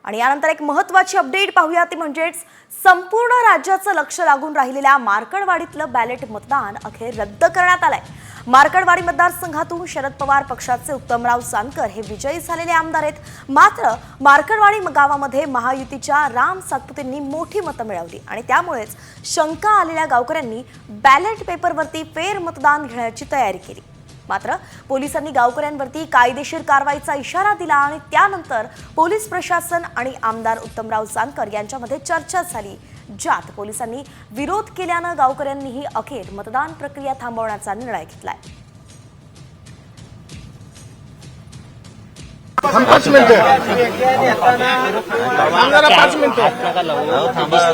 आणि यानंतर एक महत्त्वाची अपडेट पाहूया, ती म्हणजेच संपूर्ण राज्याचं लक्ष लागून राहिलेल्या मार्कडवाडीतलं बॅलेट मतदान अखेर रद्द करण्यात आलंय। मार्कडवाडी मतदारसंघातून शरद पवार पक्षाचे उत्तमराव जानकर हे विजयी झालेले आमदार आहेत। मात्र मार्कडवाडी गावामध्ये महायुतीच्या राम सातपुतेंनी मोठी मतं मिळवली आणि त्यामुळेच शंका आलेल्या गावकऱ्यांनी बॅलेट पेपरवरती फेर मतदान घेण्याची तयारी केली। मात्र पोलिसांनी गावकऱ्यांवरती कायदेशीर कारवाईचा इशारा दिला आणि त्यानंतर पोलीस प्रशासन आणि आमदार उत्तमराव जानकर यांच्यामध्ये चर्चा झाली, ज्यात पोलिसांनी विरोध केल्यानं गावकऱ्यांनीही अखेर मतदान प्रक्रिया थांबवण्याचा निर्णय घेतलाय।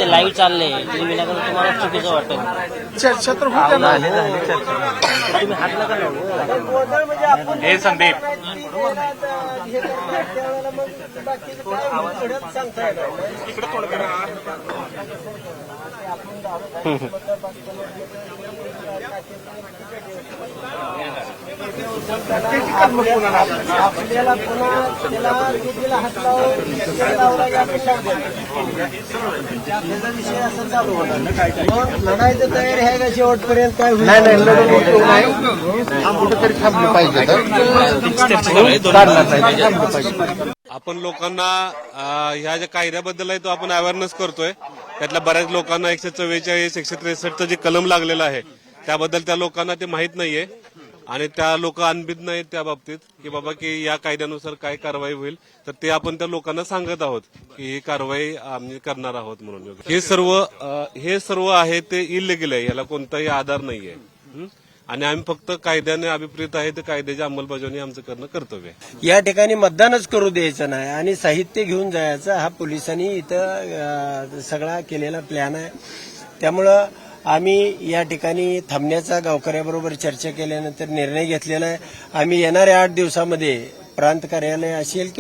लाईव्ह चालले तुम्हाला चुकीचं वाटतं तुम्ही हात नका लावू। हे संदीप आपल्याला पुन्हा त्याला बुद्धीला हात त्याचा विषय असं चालू होता। लढायचं तयारी आहे का शेवटपर्यंत? काय कुठेतरी थांबलं पाहिजे, आपण लोकांना ह्या ज्या कायद्याबद्दल आहे तो आपण अवेअरनेस करतोय। त्यातल्या बऱ्याच लोकांना 144 163चं जे कलम लागलेलं आहे त्याबद्दल त्या लोकांना ते माहित नाहीये आणि त्या लोक अनभिज्ञ नाहीत त्या बाबतीत की बाबा की या कायद्यानुसार काय कारवाई होईल, तर ते आपण त्या लोकांना सांगत आहोत की ही कारवाई आम्ही करणार आहोत म्हणून। हे सर्व आहे ते इलिगल आहे, याला कोणताही आधार नाहीये आणि आम्ही फक्त कायद्याने अभिप्रेत आहे तर कायद्याची अंमलबजावणी आमचं करणं कर्तव्य आहे। या ठिकाणी मतदानच करू द्यायचं नाही आणि साहित्य घेऊन जायचं, हा पोलिसांनी इथं सगळा केलेला प्लॅन आहे। त्यामुळं आम्ही या ठिकाणी थांबण्याचा गावकऱ्याबरोबर चर्चा केल्यानंतर निर्णय घेतलेला आहे। आम्ही येणाऱ्या 8 दिवसामध्ये प्रांत कार्यालय असेल